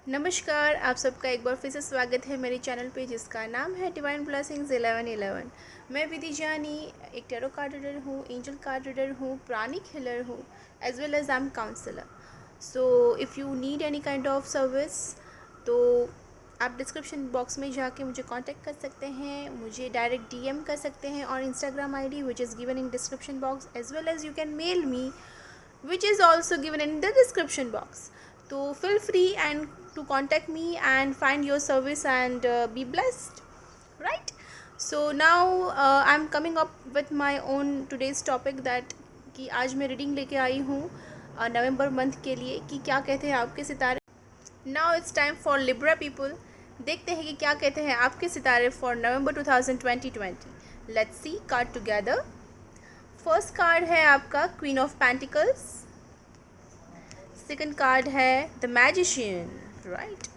नमस्कार, आप सबका एक बार फिर से स्वागत है मेरे चैनल पे जिसका नाम है डिवाइन ब्लेसिंग्स 1111। मैं विधि जानी एक टैरो कार्ड रीडर हूँ, एंजल कार्ड रीडर हूँ, प्राणिक हीलर हूँ, as well as I am counsellor. So if you need any kind of service तो आप डिस्क्रिप्शन बॉक्स में जाके मुझे कांटेक्ट कर सकते हैं, मुझे डायरेक्ट डीएम कर सकते हैं और Instagram ID which is given in description box, as well as you can mail me which is also given in the description box. So feel free and to contact me and find your service and be blessed, right? So now I'm coming up with my own today's topic that कि आज मैं reading लेके आई हूँ नवंबर month के लिए कि क्या कहते हैं आपके सितारे। Now it's time for Libra people. देखते हैं कि क्या कहते हैं आपके सितारे for November 2020। Let's see card together. First card है आपका queen of pentacles. Second card है the magician, right.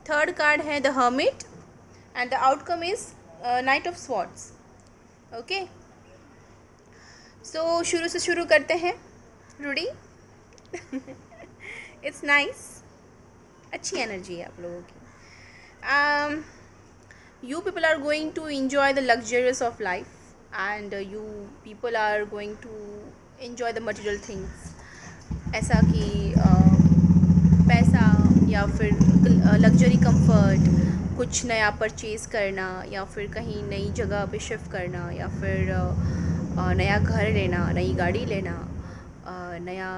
Third card है the hermit and the outcome is knight of swords. Okay, so शुरू से शुरू करते हैं रीडिंग। इट्स नाइस, अच्छी एनर्जी है आप लोगों की। You people are going to enjoy the luxuries of life and you people are going to enjoy the material things, ऐसा कि पैसा या फिर लग्जरी कंफर्ट, कुछ नया परचेज़ करना या फिर कहीं नई जगह पे शिफ्ट करना या फिर नया घर लेना, नई गाड़ी लेना, नया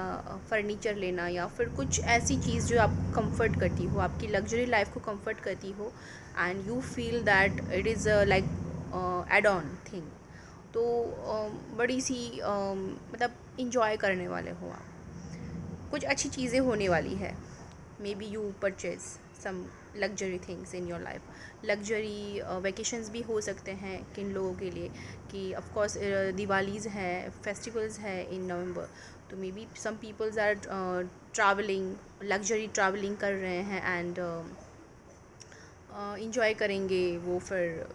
फर्नीचर लेना या फिर कुछ ऐसी चीज़ जो आपको कंफर्ट करती हो, आपकी लग्जरी लाइफ को कंफर्ट करती हो and you feel that it is like add on thing. तो बड़ी सी मतलब इंजॉय करने वाले हो आप, कुछ अच्छी चीज़ें होने वाली है। Maybe you purchase some luxury things in your life. Luxury vacations भी हो सकते हैं किन लोगों के लिए कि ऑफकोर्स दिवालीज़ है, फेस्टिवल्स है इन नवंबर, तो maybe some peoples are travelling, luxury travelling कर रहे हैं एंड इंजॉय करेंगे। वो फिर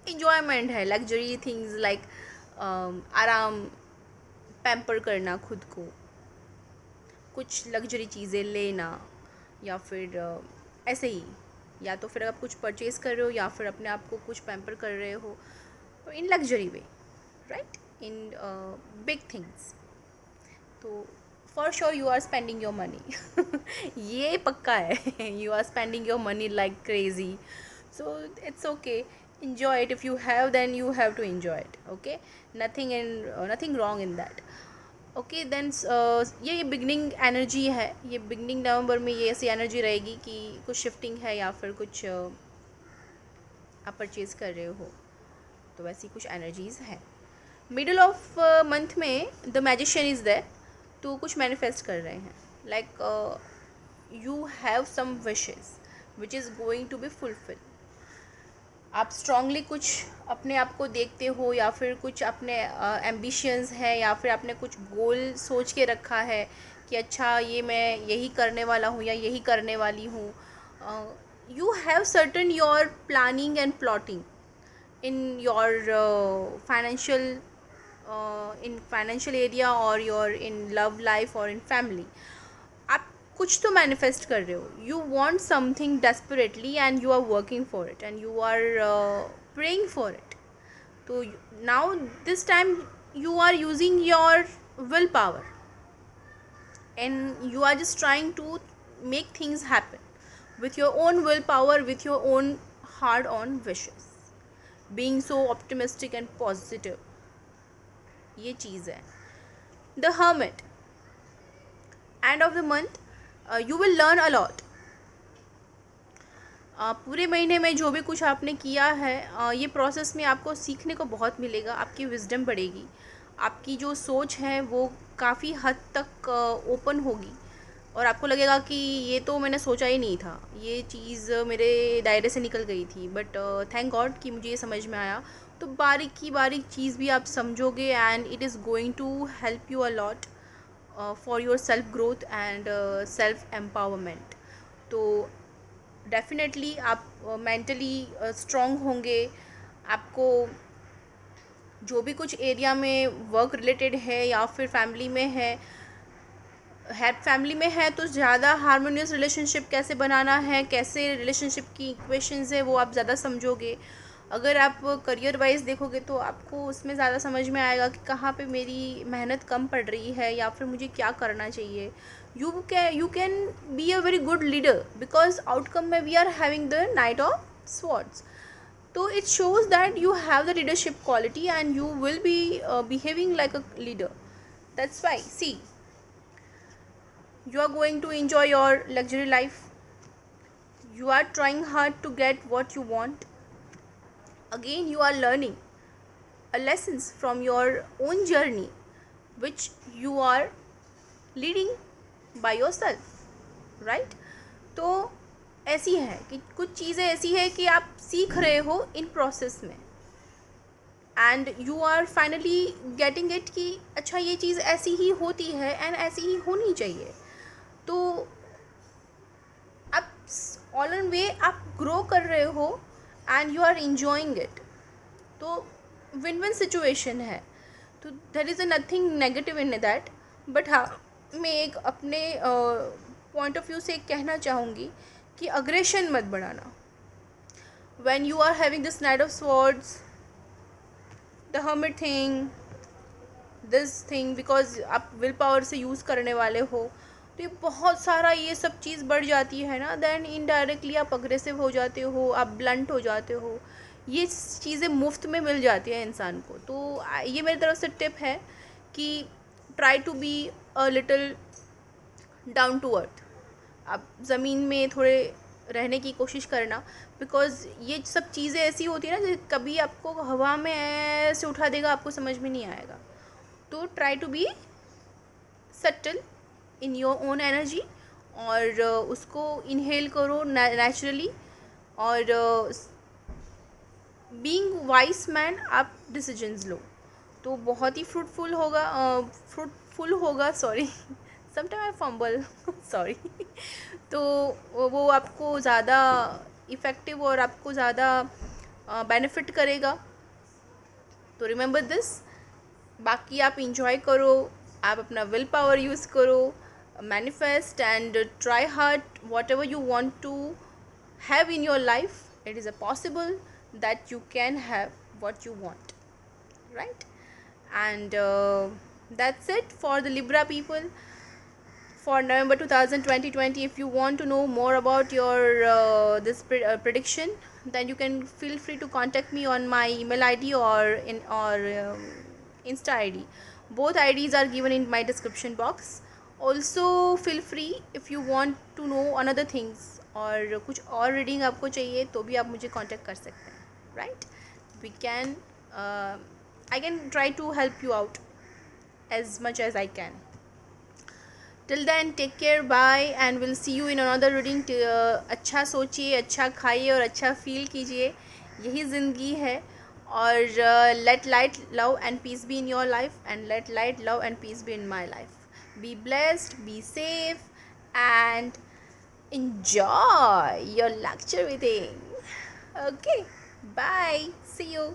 इंजॉयमेंट है, लग्जरी थिंग्स लाइक आराम, पैम्पर करना खुद को, कुछ लग्जरी चीज़ें लेना या फिर ऐसे ही, या तो फिर आप कुछ परचेज़ कर रहे हो या फिर अपने आप को कुछ पैम्पर कर रहे हो in luxury way, right, in big things. तो for sure you are spending your money. ये पक्का है, you are spending your money like crazy. So it's okay, enjoy it. If you have, then you have to enjoy it. Okay, nothing wrong in that. Okay then ये beginning energy है, ये beginning नवंबर में ये ऐसी energy रहेगी कि कुछ shifting है या फिर कुछ आप परचेज़ कर रहे हो, तो वैसी कुछ एनर्जीज़ है। मिडल ऑफ मंथ में द मैजिशियन इज़ देयर, तो कुछ मैनिफेस्ट कर रहे हैं like you have some wishes which is going to be fulfil. आप स्ट्रांगली कुछ अपने आप को देखते हो या फिर कुछ अपने एम्बिशंस है या फिर आपने कुछ गोल सोच के रखा है कि अच्छा ये मैं यही करने वाला हूँ या यही करने वाली हूँ। You have certain your planning and plotting in your financial, in financial area और योर इन लव लाइफ और इन फैमिली। आप कुछ तो मैनिफेस्ट कर रहे हो, you want something desperately and you are working for it and you are praying for it. तो now this time you are using your willpower and you are just trying to make things happen with your own willpower, with your own hard on wishes, being so optimistic and positive। ये चीज़ है। The hermit, end of the month you will learn a lot। पूरे महीने में जो भी कुछ आपने किया है ये प्रोसेस में आपको सीखने को बहुत मिलेगा, आपकी विजडम बढ़ेगी, आपकी जो सोच है वो काफ़ी हद तक ओपन होगी और आपको लगेगा कि ये तो मैंने सोचा ही नहीं था, ये चीज़ मेरे दायरे से निकल गई थी, बट थैंक गॉड कि मुझे ये समझ में आया। तो बारीक की बारीक चीज़ भी आप समझोगे and it is going to help you a lot for your self growth and self empowerment. तो डेफिनेटली आप मेंटली स्ट्रॉन्ग होंगे। आपको जो भी कुछ एरिया में वर्क रिलेटेड है या फिर फैमिली में है, है फैमिली में है तो ज़्यादा हारमोनियस रिलेशनशिप कैसे बनाना है, कैसे रिलेशनशिप की इक्वेशंस है वो आप ज़्यादा समझोगे। अगर आप करियर वाइज देखोगे तो आपको उसमें ज़्यादा समझ में आएगा कि कहाँ पे मेरी मेहनत कम पड़ रही है या फिर मुझे क्या करना चाहिए। You can be a very good leader because outcome में we are having the knight of swords. तो it shows that you have the leadership quality and you will be behaving like a leader. That's why, see, you are going to enjoy your luxury life. You are trying hard to get what you want. Again, you are learning a lessons from your own journey, which you are leading by yourself, right? तो ऐसी है कि कुछ चीज़ें ऐसी है कि आप सीख रहे हो इन प्रोसेस में, and you are finally getting it कि अच्छा ये चीज़ ऐसी ही होती है एंड ऐसी ही होनी चाहिए। तो आप ऑल इन वे आप ग्रो कर रहे हो and you are enjoying it. तो विन विन सिचुएशन है, तो there is nothing negative in that. But हाँ, मैं एक अपने पॉइंट ऑफ व्यू से कहना चाहूँगी कि अग्रेशन मत बढ़ाना। When you are having this knight of swords, the hermit thing, this thing, because आप विल पावर से यूज़ करने वाले हो, तो ये बहुत सारा ये सब चीज़ बढ़ जाती है ना, देन इनडायरेक्टली आप अग्रेसिव हो जाते हो, आप ब्लंट हो जाते हो। ये चीज़ें मुफ्त में मिल जाती है इंसान को। तो ये मेरी तरफ से टिप है कि try to be a little down to earth. आप ज़मीन में थोड़े रहने की कोशिश करना, बिकॉज ये सब चीज़ें ऐसी होती है ना जो कभी आपको हवा में ऐसे उठा देगा, आपको समझ में नहीं आएगा। तो try to be subtle in your own energy, और उसको इनहेल करो नेचुरली, और बीइंग वाइज मैन आप डिसीजंस लो, तो बहुत ही फ्रूटफुल होगा, sorry sometime I fumble sorry. तो वो आपको ज़्यादा इफ़ेक्टिव और आपको ज़्यादा बेनिफिट करेगा। तो रिमेंबर दिस। बाकी आप इंजॉय करो, आप अपना विल पावर यूज़ करो, manifest and try hard whatever you want to have in your life. It is a possible that you can have what you want, right? And that's it for the Libra people for November 2020. If you want to know more about your this prediction, then you can feel free to contact me on my email ID or in or Insta ID. Both IDs are given in my description box. Also feel free if you want to know another things और कुछ और reading आपको चाहिए तो भी आप मुझे contact कर सकते हैं, right? We can I can try to help you out as much as I can. Till then, take care, bye, and we'll see you in another reading. अच्छा सोचिए, अच्छा खाइए और अच्छा फील कीजिए, यही ज़िंदगी है। और let light, love and peace be in your life, and let light, love and peace be in my life. Be blessed, be safe, and enjoy your lecture reading. Okay, bye, see you.